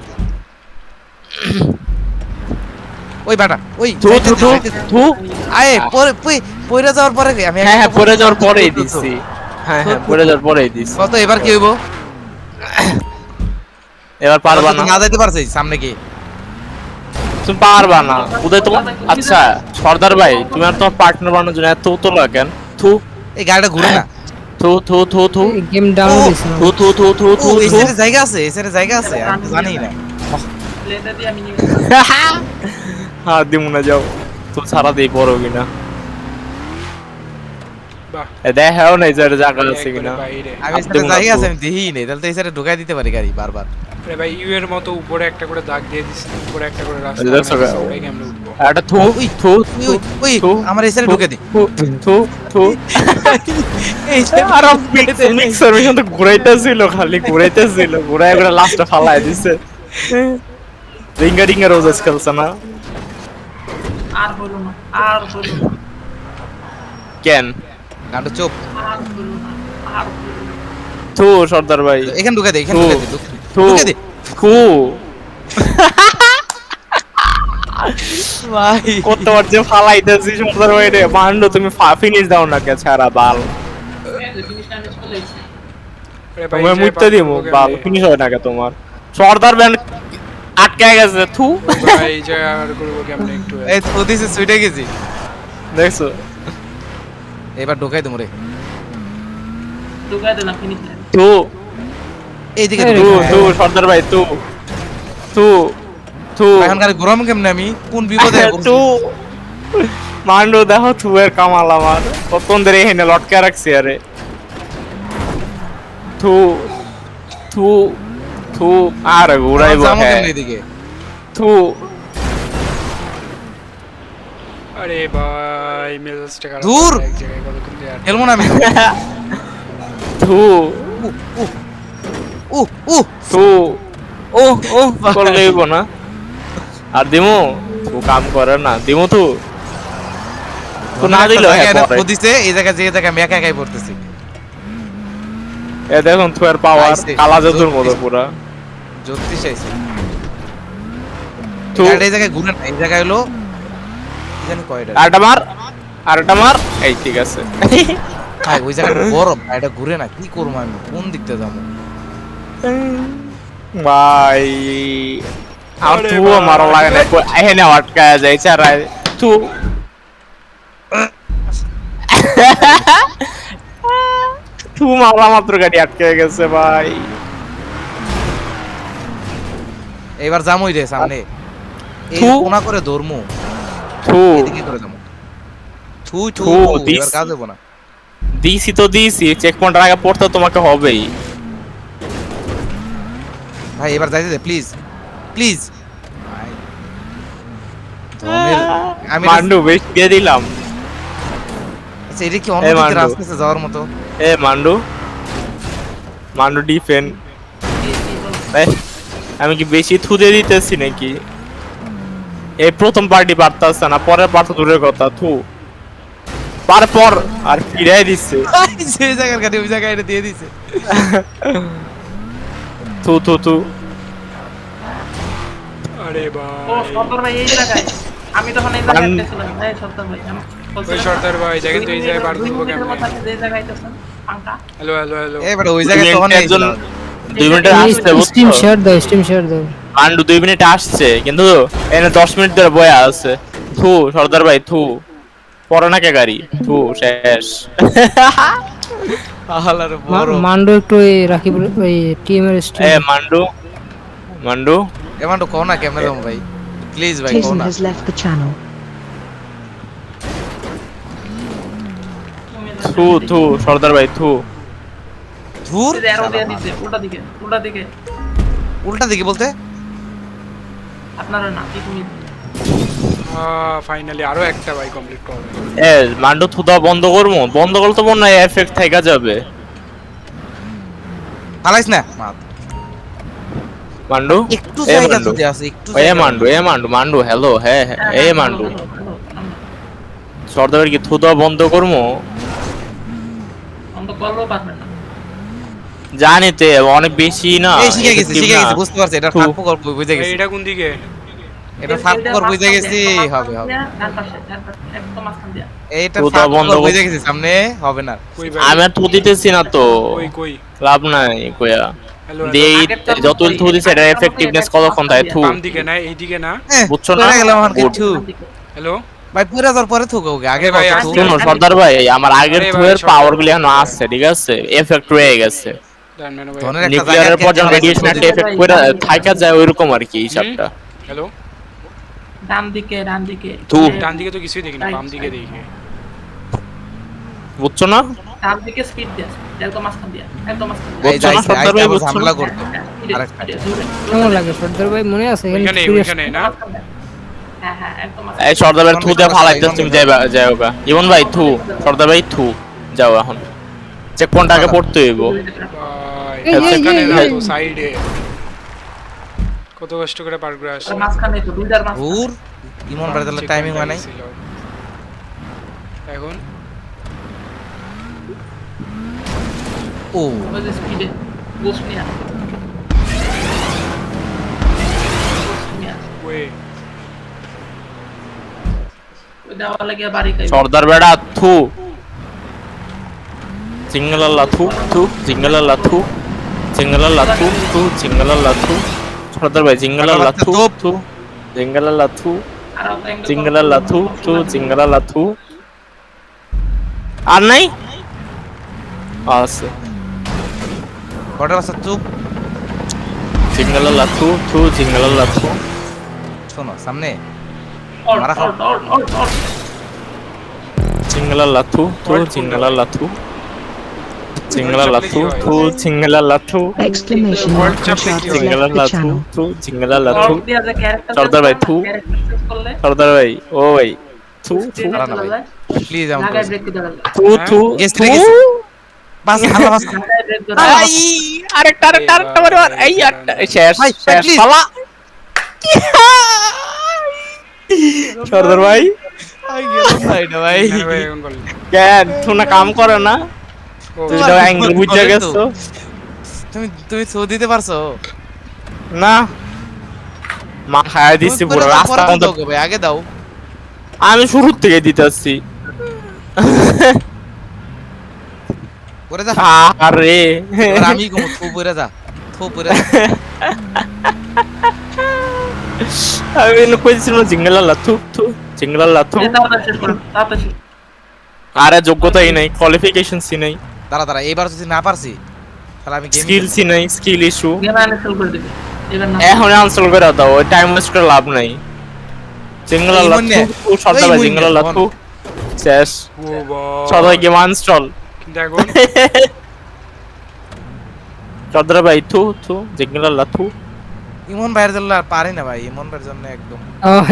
ওই বেটা ওই থু থু থু থু। আয়ে পরে পয়রা যাওয়ার পরে আমি হ্যাঁ হ্যাঁ, পরে যাওয়ার পরেই দিছি। হ্যাঁ হ্যাঁ, পরে যাওয়ার পরেই দিছি। কত এবার কি হইব? এবার পারবা না, না যাইতে পারছিস সামনে কি? তুমি পারবা না উদয় তোমার। আচ্ছা সর্দার ভাই, তুমি আর তোমার পার্টনার বানানোর জন্য এত তোলা কেন? থু, এই গাড়িটা ঘুরে না। থু থু থু থু গেম ডাউনলোড দিছি থু থু থু থু থু ও এই থু। সাইডে জায়গা আছে, এই সাইডে জায়গা আছে, আমি তো জানি না। লেদা দিয়ে আমি নিয়ে হ্যাঁ দিমু না, যাও তো সারা দেই পড়ো কিনা। বাহ, দেখাও নাই যে জায়গা আছে কিনা। বাইরে। আমি সাইডে জায়গা আছে আমি দেখিই নাই, তাহলে তো এই সাইডে ঢুকাই দিতে পারি গাড়ি বারবার। আরে ভাই ইউ এর মতো উপরে একটা করে দাগ দিয়ে দিছি, উপরে একটা করে রাস্তা দেখছো গা? বানাইছে, ওটাই কেমনে উঠবো? একটা থু থু ওই ওই ওই থু, আমার এই সাইডে ঢুকে দি। থু থু থু। এই আর মিক্সার মেশিন তো ঘুরাইতেছিল, খালি ঘুরাইতেছিল, ঘুরাই ঘুরে লাস্টে ফালাই দিছে। রিঙ্গা রিঙ্গা রোজেস খেলছে না আর হলো না, আর হলো না, কেন? গান্ডো চুপ, আর হলো না, আর হলো না। থু সর্দার ভাই, এখানে ঢুকে দে, এখানে থু, ঢুকে দে, থু ঢুকে দে থু। ভাই। কতবার যে ফালাইতেছি সর্দার ভাই রে, মান্ডো তুমি ফিনিশ দাও না কে ছাড়া বাল। এই যে জিনিসটা আমি চলে এসেছি। আরে ভাই, তোমার যে মুইতে দিমু পাবো বাল, কেমনে? ফিনিশ হয় না কে তোমার। সর্দার ব্যান্ড আটকায় গেছে, থু। ভাই এই যে আর করবো কেমনে একটু? এই তো দিছে সুইটে গেছি, দেখছো? এবার ঢুকাই দেবো রে। ঢুকাই দে না, ফিনিশ লাইন। থু এইদিকে এই রে, থু ঢুকে। থু সর্দার ভাই, থু থু থু এখন গাড়ি ঘুরাম কেমনে আমি? কোন বিপদে থু। মান্ডু দেখো থুয়ের কামাল আমার কতক্ষণ ধরে এখানে লটকে রাখছি আরে থু থু থু আর ঘুরাইবো যাবো হ্যাঁ কেমনে এদিকে? থু আরে ভাই মেজাজটা খারাপ দূর! এক জায়গায় কতক্ষণ দিয়ে আর- খেলবো না আমি। থু থু ও ও করলেইব না আর দিমু তু কাম করে না দিমু তু তো না দিল হ্যাঁ পরে। দিছে এই জায়গায় যে জায়গায় আমি একা একাই পড়তেছি। এ দেখুন থুয়ের পাওয়ার আইছে। কালা জাদুর মতো পুরা জ্যোতিষ আইছে। থু এই জায়গায় ঘুরে না, এই জায়গায় হলো কি জানি কয়টা। আরেকটা মার এই ঠিক আছে ভাই ওই জায়গাটা গরম, এটা ঘুরে না, কি করবো আমি, কোন দিকতে যাবো? ভাই আর আরে তুও ভাই। মারা লাগে না এখানে আটকায় যায় চারাই তু তু মারা মাত্র গাড়ি আটকে গেছে ভাই এবার যামই রে সামনে, এই থু। কোনা করে ধরমু, থু এদিকে করে যাবো। থুই থু, থু, দিস। এবার কাজ দেবো না। দিছি তো দিছি চেক পয়েন্টের আগে পড়তে তোমাকে হবেই ভাই এবার যাইতে দে প্লিজ প্লিজ। আমি মান্ডু বেশ দিয়ে দিলাম আচ্ছা, এটা কি অন্য এই দিকে মান্ডু। রাস্তা আছে যাওয়ার মতো? এ মান্ডু মান্ডু ডিফেন আমি কি বেশি থুদে দিতেছি নাকি এই প্রথম পার্টি পারতাছে না পরের পার্ট দূরের কথা থু পর আর ফিরাই দিচ্ছে যে জায়গার গাড়ি ওই জায়গায় এটা দিয়ে দিছে। থু থু থু আরে ও ভাই সর্দার ভাই এই জায়গায় আমি তখন এই জায়গায় গেছিলাম এই সর্দার ভাই আমি ওই বলছিলাম সর্দার ভাই দেখেন তো এই জায়গায় পার করবো দুই মিনিটের কেমনে মাথায় যে জায়গায় আইতেছেন পাঙ্কা হ্যালো হ্যালো হ্যালো এই বেটা ওই জায়গায় তখন এই একজন ছিল। 2 মিনিটে আসছে স্টিম বুঝছো শেয়ার দাও, স্টিম শেয়ার দাও। মান্ডু 2 মিনিটে আসছে কিন্তু এনে 10 মিনিট ধরে বয়ে আছে থু সর্দার ভাই থু পরে না কে গাড়ি থু শেষ আহালার বড়। মান্ডু একটু এই রাখি ওই টিম এর এ স্টিম। মান্ডু মান্ডু এমন তো কও না কেমনে যাবো ভাই, প্লিজ ভাই কও Jason না। has left the channel. থু থু সর্দার ভাই থু ধুর, এরো দিয়ে দিতে উল্টা দিকে উল্টা দিকে বলতে আপনারা না কি তুমি ফাইনালি আরো একটা ভাই কমপ্লিট করবে এ মান্ডু থু দাও বন্ধ করবো বন্ধ করলে তো মনে হয় এফেক্ট থাকা যাবে হালাইস না মাত। মান্ডু একটু এ জায়গা মান্ডু যদি আছে একটু এ মান্ডু মান্ডু হ্যালো হ্যাঁ হ্যাঁ এ মান্ডু সর্দার কি থু দাও বন্ধ করবো অন্ত করলেও পারবেন না জানি তো অনেক বেশি না এই শিখে গেছি effective শিখে না। গেছি, বুঝতে পারছি, এটা থু। ফাঁক গল্প বুঝে এই, গেছি, এটা কোন দিকে এটা ফাঁক গল্প বুঝে গেছি, হবে হবে। ডান পাশে একদম মাঝখান দিয়া এইটা থু ফাঁক দাও বন্ধ গল্প কর। বুঝে গেছি, সামনে হবে না। কই ভাই আমি আর থু দিতেছি না তো কই কই লাভ নাই কইয়া হ্যালো দিয়ে আগেরটা যত থু দিছে এটা এফেক্টিভনেস কতক্ষণ দেয় থু বাম দিকে না এইদিকে না বুঝছো না? পড়ে গেলাম আর Good. কিছু হ্যালো ভাই, পুরা যাওয়ার পরে থুক ওকে, আগে ভাই, কথা আসছি। থুক। শোনো সর্দার ভাই আমার আগের আরে ভাই, থুয়ের সর্দার পাওয়ার ভাই। গুলি এখন আসছে ঠিক আছে এফেক্ট রয়ে গেছে ডান মেনু ভাই ধনের একটা নিউক্লিয়ারের জায়গা পর যখন কেটে রেডিয়েশন একটা দিতে- এফেক্ট করে থাকা যায় ওইরকম আর কি হিসাবটা হ্যালো ডান দিকে থু। ডান দিকে তো কিছুই দেখি না বাম দিকে দেখি বুঝছো না ডান দিকে স্পিড দিয়া একদম মাঝখান দিয়া এই বুঝছো না যাইছে, সর্দার আইতে ভাই আবার বুঝছো ঝামেলা না? করতো। আরেকটা। কেমন লাগে সর্দার ভাই, মনে আছে এখানে ওইখানে ফিরে ওইখানে না হ্যাঁ একদম এই সর্দার ভাই থু দিয়ে ফালাইতেছ তুমি যাও গা ইমন ভাই থু সর্দার ভাই থু যাও এখন চেক পয়েন্ট আগে পড়তে হইব ভাই এই, এই, এখানে এই, না এই। তো সাইডে কত কষ্ট করে পার করে আসছে মাঝখানে তো দুইটার মাঝখানে ধুর, ইমন বাড়ি তাহলে টাইমিং বানাই। এখন ও ওই যে স্পিডে বুস্ট নিয়া ওয়ে ওই দেওয়া লাগিয়া বাড়ি খাই সর্দার বেড়া থু সিঙ্গলাল্লা থু থু সিঙ্গলাল্লা থু সিঙ্গলাল্লা থু থু সিঙ্গলাল্লা থু সর্দার ভাই সিঙ্গলাল্লা থু থু সিঙ্গলাল্লা থু সিঙ্গলাল্লা থু থু সিঙ্গলাল্লা থু আর নাই আছে কটা বাচ্চা চুপ, সিঙ্গলাল্লা থু থু সিঙ্গলাল্লা থু শোনো সামনে অল মারা খাও। All all all Chingala thu thu chingala thu. Chingala thu thu chingala thu. Exclamation mark Rashad has Chingala left the thu channel. thu chingala thu. Orb দিয়ে যে ক্যারেক্টার সর্দার ভাই, থু। করলে সর্দার ভাই ও ভাই থু থু দাঁড়া না ভাই প্লিজ আমার জায়গায় ব্রেক দিতে হবে থু থু গেস্ট থু। গেছে বাস আল্লাহ বাস জায়গায় ব্রেক দিতে আই হবে আরেকটা মারো এই আরেকটা শেষ ভাই, শেষ please। শালা সর্দার ভাই আই গেলাম না এটা ভাই জিঙ্গালা ভাই এখন বলেন। কেন তুই কাম করে না ও, তুই তো অ্যাঙ্গেল বুঝে গেছো তুমি সো দিতে পারছো না মা খায় দিছি তুমি পুরো পরে দাও, রাস্তা পরে মধ্যে দাও গো ভাই আগে দাও আমি শুরু থেকে দিতেছি পরে যা আরে এবার আমি কম থু পরে যা থু পরে যা আমি এনে কইছিলাম জিঙ্গলা লাথু থু জিঙ্গলা লাথু তাড়াতাড়ি শেষ করুন তাড়াতাড়ি আরে যোগ্যতাই নাই কোয়ালিফিকেশন সি নাই দাঁড়া দাঁড়া এবার যদি না পারছি তাহলে আমি গেম স্কিল সি নাই স্কিল ইস্যু গেম আনইনস্টল করে দিবি এবার না এখন আনসল করে দাও ওই টাইম ওয়েস্ট করে লাভ নাই জিঙ্গলা এই লাথু মনে, থু সর্দার ভাই এই জিঙ্গলা মনে, লাথু শেষ ও বাবা। সর্দার গেম আনস্টল কিন্তু এখন সর্দার ভাই থু থু জিঙ্গলা লাথু ইমন ভাইয়ের জন্য আর পারি না ভাই ইমন ভাইয়ের জন্য একদম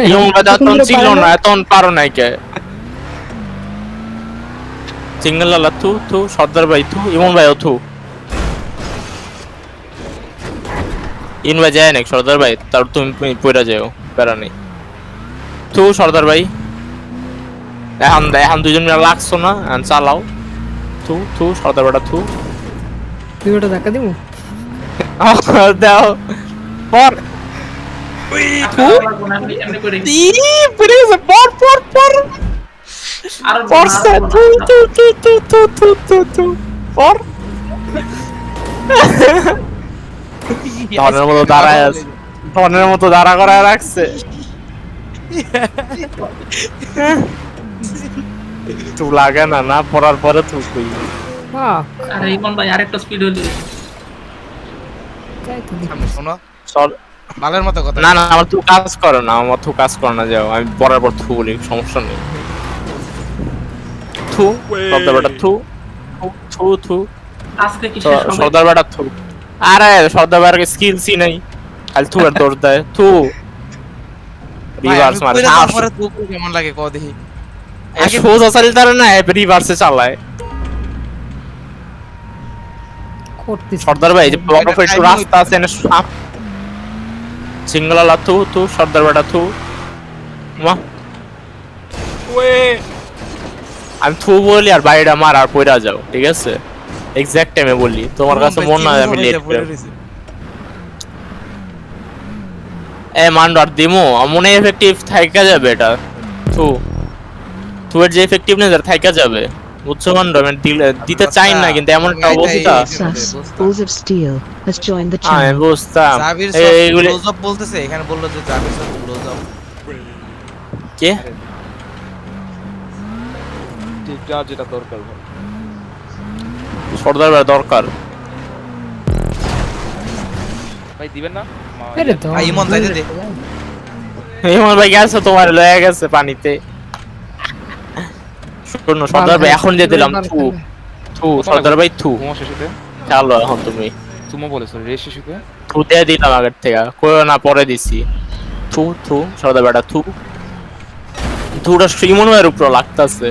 ইয়ং বাদা তখন ছিল না এখন পারো নাই কে জিঙ্গলা লাথু থু সর্দার ভাই থু ইমন ভাই থু ইন ভাই যায় নাকি সর্দার ভাই তার তুমি পয়রা যাও প্যারা নেই থু সর্দার ভাই এখন দুইজন মিলে লাগছো না এখন চালাও থু থু সর্দার ভাইটা থু তুই ওটা ধাক্কা দিবো দাও পর থু আমি এমনি করি পরে গেছে পর পর পর আর পরছে থু থু থু থু থু থু থু থু পর ধনের মতো দাঁড়ায় আছে ধনের মতো দাঁড়া করায় রাখছে তু লাগে না না পড়ার পরে তু কই আরে ইমন ভাই আরেকটা স্পিড হইলো আমি শোনো চল বালের মতো কথা না না আমার তু কাজ করো না আমার তু কাজ করো না যাও আমি পড়ার পর থু বলি সমস্যা নেই থু সর্দার বেটা থু থু থু আজকে কি শেষ হবে সর্দার বেটা থু আরে সর্দার বেটার স্কিল সি নাই খালি থু আর দৌড় দেয় থু রিভার্স মারে পরে তুই কেমন লাগে কও দেখি আগে সোজা চালাতে না রিভার্সে চালায় করতেছি সর্দার ভাই যে ব্লক অফ একটু রাস্তা আছে না সাপ সিঙ্গলা লাথু তু সর্দার বেটা থু মা ওয়ে আমি থু বলি আর বাইরে মার আর পয়রা যাও ঠিক আছে এক্সাক্ট টাইমে বলি তোমার কাছে মন না আমি লেট করে এ মান্ড আর দিমু মনে এফেক্টিভ থাইকা যাবে এটা থু থু এর যে এফেক্টিভনেস আর থাইকা যাবে বুঝছো মান্ড আমি দিতে চাই না কিন্তু এমন একটা অবস্থা Sus, Balls of Steel has joined the আমি channel. বুঝতাম জাবির এইগুলি ক্লোজ আপ বলতেছে এখানে বললো যে জাবির সব ক্লোজ আপ কে যেটা যেটা দরকার ভাই সর্দার ভাই দরকার ভাই দিবেন না আরে তো ভাই ইমন যাইতে দে ইমন ভাই গেছে তোমার লয়ে গেছে পানিতে শোনো সর্দার ভাই এখন যে দিলাম থু থু সর্দার ভাই থু তোমার শেষেতে চলো এখন তুমি তুমি বলেছো রেস শেষেতে থু দিয়ে দিলাম আগের থেকে কইও না পরে দিছি থু থু সর্দার বেটা থু থুটা ইমন ভাইয়ের উপর লাগতাছে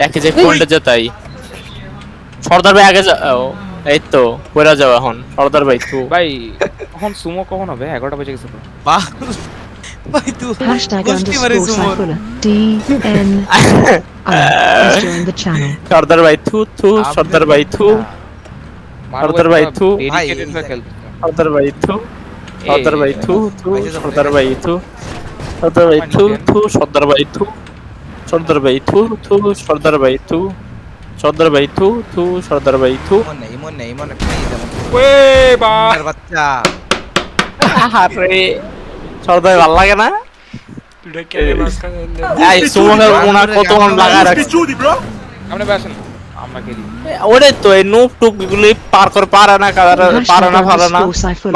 একে যে পয়েন্টে যেতাই সর্দার ভাই আগে যাও এই তো পয়রা যাও এখন সর্দার ভাই থু ভাই কখন সুমো কখন হবে 11টা বেজে গেছে তো বাহ ভাই তুই Hashtag গোষ্ঠী মারে underscore Suman Saifullah. DN has joined the channel. সর্দার ভাই থু থু সর্দার ভাই থু সর্দার ভাই থু ডেডিকেটেড হয়ে খেলতে সর্দার ভাই থু সর্দার ভাই থু থু সর্দার ভাই থু সর্দার ভাই থু থু সর্দার ভাই থু সর্দার ভাই থু থু সর্দার ভাই থু সর্দার ভাই থু থু সর্দার ভাই থু ইমন নেই প্লিজ আমার ওয়ে বা বাচ্চা আরে সর্দার ভালো লাগে না তুই কেন মাঝখানে এই সুমনের ওনা কত মন লাগা রাখছে আপনি বসেন আমরা খেলি ওরে তো এই নুপ টুপ গুলি পার করে পারে না পারে না ভালো না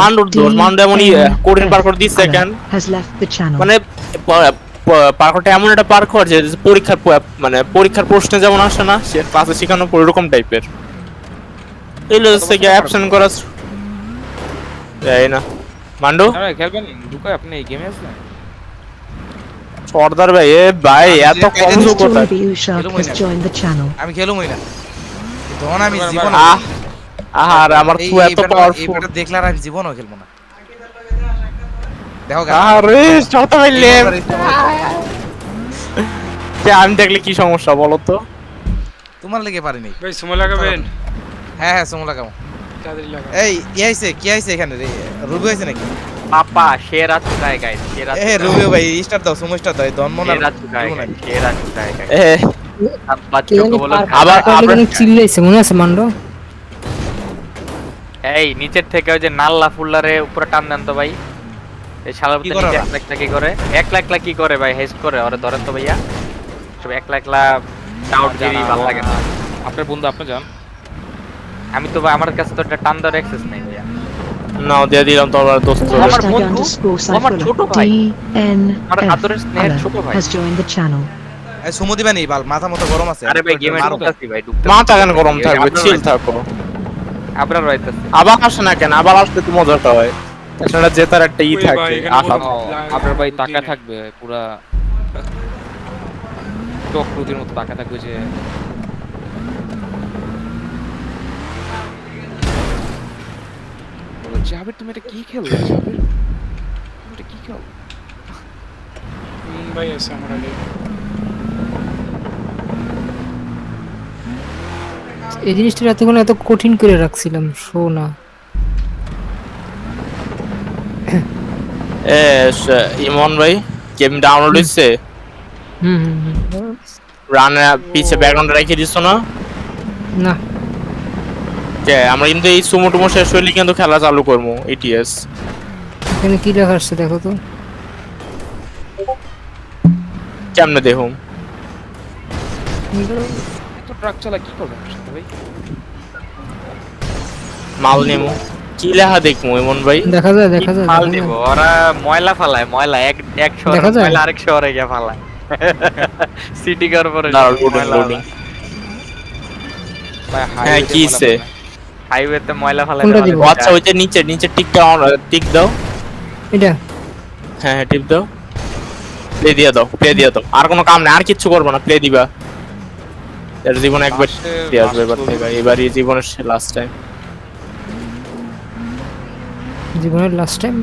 মান্ডুর দোষ মান্ডু এমনই কোডিন পার করে দিচ্ছে কেন Has left the channel. মানে পার্কটা এমন একটা পার্ক যে পরীক্ষার মানে পরীক্ষার প্রশ্নে যেমন আসে না, সে ক্লাসে শেখানো ওরকম টাইপের। এগুলো থেকে অ্যাবসেন্ট করা যায় না। মান্ডু খেলবেন ঢুকে আপনি এই গেমে আসলেন? সর্দার ভাই, এ ভাই এত কম যোগ্যতা। আমি খেলুমই না, তখন আমি জীবন আর আমার তো এত পাওয়ারফুল এটা দেখলে আর আমি জীবনও খেলবো না। দেখো আরে সর্দার ভাই লেম, আমি দেখলে কি সমস্যা বলো তো? তোমার লেগে পারিনি ভাই সুমো লাগাবেন? হ্যাঁ হ্যাঁ সুমো লাগাবো। তাড়াতাড়ি লাগাও। এই কি আইছে এখানে রে? রুবি আইছে নাকি? পাপা শেরা চুকায় গাইস, শেরা। এ রুবি ভাই স্টার দাও, সুমো স্টার দাও, দন মন শেরা চুকায় গাইস, শেরা চুকায় গাইস। আবার চিল্লাইছে মনে আছে মান্ডো? এই নিচের থেকে ওই যে নাল্লা ফুল্লারে উপরে টান দেন তো ভাই। এই শালার কি মধ্যে করে নিচে ওরা? একলা কি করে? একলা কি করে ভাই? হেজ করে ওরে ধরেন তো ভাইয়া। সব একলা ডাউট গিরি ভালো লাগে না। আপনার বন্ধু আপনি যান। আমি তো ভাই আমার কাছে তো একটা টান দেওয়ার অ্যাক্সেস নাই ভাইয়া। নাও দিয়ে দিলাম তো আমার দোস্ত। আমার বন্ধু, আমার ছোট ভাই, আমার আদরের স্নেহের ছোট ভাই। এই সুমো দিবা নি বাল, মাথা মতো গরম আছে। আরে ভাই গেমে ঢুকতাছি ভাই, ঢুকতাছি। মাথা কেন গরম থাকবে, চিল থাকো। আবরার রাইতাছে। আবার আসে না কেন? আবার আসলে তো মজাটা হয়। তাছাড়া জেতার একটা ই ওই ভাই, থাকে, এখানে আশা। বন্ধু। আপনার ভাই টাকা থাকবে পুরা টকরুদির মতো টাকা থাকবে যে জাবের তুমি এটা কি খেললে? জাবের তুমি এটা কি খেল? ভাই আছে আমার আগে। এই জিনিসটা এতক্ষণ এত কঠিন করে রাখছিলাম, শোনা। ইমন ভাই গেম ডাউনলোড হইছে? রান পিছে ব্যাকগ্রাউন্ড রেখে দিছো না? না যে আমরা কিন্তু এই সুমো টুমো শেষ হইলে কিন্তু খেলা চালু করবো এটিএস। এখানে কি লেখা আসছে দেখো তো। কেমনে দেখুন? এত ট্রাক চালা কি করবেন ভাই? মাল নেমো কি লেখা দেখবো ইমন ভাই? দেখা যায় মাল দেব, ওরা ময়লা ফালায়, ময়লা এক শহরে ময়লা আরেক শহরে গিয়ে ফালায়। City corporation loading. হ্যাঁ কিছে হাইওয়েতে ময়লা ফালায়। আচ্ছা ওই যে নিচে টিক দাও এটা। হ্যাঁ টিপ দাও, প্লে দিয়ে দাও। আর কোনো কাম নেই, আর কিচ্ছু করবো না, প্লে দিবা। এর জীবন একবার দিয়ে আসবে এবার থেকে, এবারই জীবনের লাস্ট টাইম। জীবনের লাস্ট টাইম?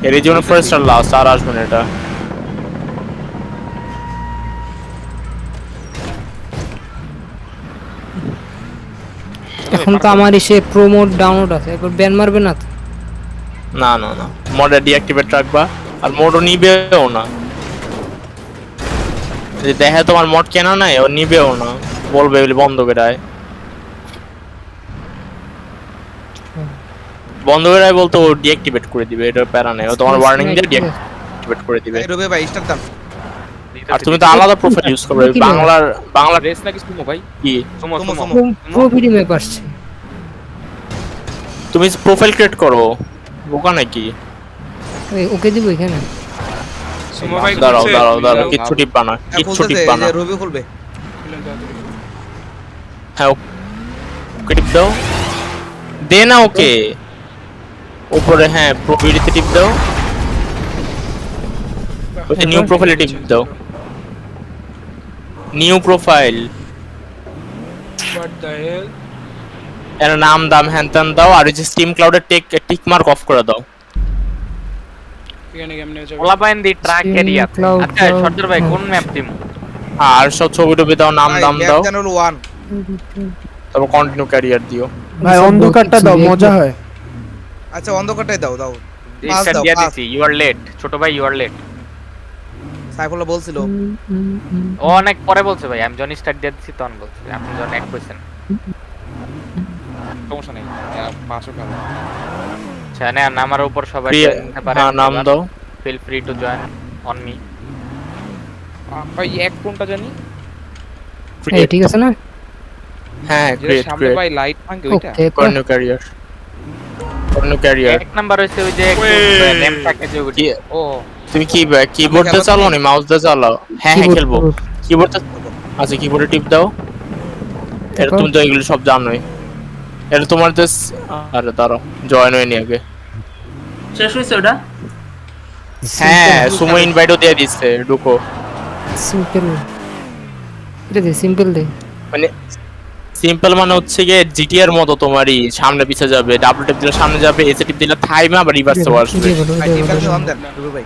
এর জীবনের ফার্স্ট আর লাস্ট, আর আসবে না এটা। এখন তো আমার এসে প্রোমোট ডাউনলোড আছে, একবার ব্যান মারবে না তো? না মোড ডিঅ্যাক্টিভেট রাখবা, আর মোডও নিবেও না। যদি দেখে তোমার মোড কেনা নাই, ও নিবেও না, বলবে বন্ধ করে আয়। বন্ধ করে আয় বলতে ও ডিঅ্যাক্টিভেট করে দিবে, এটা প্যারা নেই, ও তোমার ওয়ার্নিং দিয়ে ডিঅ্যাক্টিভেট করে দিবে। রবি ভাই স্টার দাও। আর তুমি তো আলাদা প্রোফাইল ইউজ করবে, বাংলা রেস নাকি সুমো ভাই? কি সুমো প্রোফাইল ম্যাপ আসছে। তুমি প্রোফাইল ক্রিয়েট করো, বোকা নাকি? ওকে দিব এখানে। সুমো ভাই দাঁড়াও কিচ্ছু টিপবা না, রবি খুলবে। হ্যাঁ ওকে টিপ দাও, দে না ওকে উপরে। হ্যাঁ প্রোফাইলতে টিপ দাও, ওতে নিউ প্রোফাইলে টিপ দাও, new profile. What the hell? এর নাম দাম হ্যান দাও, আর এই যে স্টিম ক্লাউডের টিক মার্ক অফ করে দাও। এখানে কেমনে যাবে? ওলা বাইন দি ট্র্যাক এরিয়া। আচ্ছা সর্দার ভাই কোন ম্যাপ দিম? আর সব ছবি টবি দাও, নাম দাম দাও, চ্যানেল 1 তারপর কন্টিনিউ ক্যারিয়ার দিও। ভাই অন্ধকারটা দাও, মজা হয়। আচ্ছা অন্ধকারটাই দাও। রিস্টার্ট দিয়ে দিছি, ইউ আর লেট ছোট ভাই, ইউ আর লেট। সাইফুল্লাহ বলছিল, ও অনেক পরে বলছে ভাই, আমি যখন স্টার্ট দিয়ে দিছি তখন বলছে, আপনি যখন এক কইছেন। সমস্যা নেই, 500 টাকা। আচ্ছা না নামার উপর সবাই নিতে পারে। হ্যাঁ নাম দাও, feel free to join on me. ভাই এক কোনটা জানি? এই ঠিক আছে না? হ্যাঁ যেটা সামনে ভাই লাইট ভাঙে ওইটা। কন্টিনিউ ক্যারিয়ার এক নাম্বার হইছে ওই যে নেম থাকে যে ও তুমি কি কিবোর্ডে চালাও না মাউস দিয়ে চালাও? হ্যাঁ হ্যাঁ খেলবো। কিবোর্ডে আচ্ছা কিবোর্ডে টিপ দাও। এটা তুমি তো এগুলো সব জানোই। এটা তোমার জাস্ট আরে দাঁড়াও জয়েন হয়নি আগে। শেষ হয়েছে ওটা? হ্যাঁ সুমো ইনভাইটও দিয়ে দিচ্ছে ঢুকো। সিম্পল এটা দে সিম্পল দে মানে সিম্পল মানে হচ্ছে গিয়ে জিটিআর মতো তোমারই সামনে পিছে যাবে, ডাবল ট্যাপ দিলে সামনে যাবে, এসে টিপ দিলে থাইমে আবার রিভার্সে আসবে। ভাই টিম ব্যালেন্স অন দেন দুবু ভাই।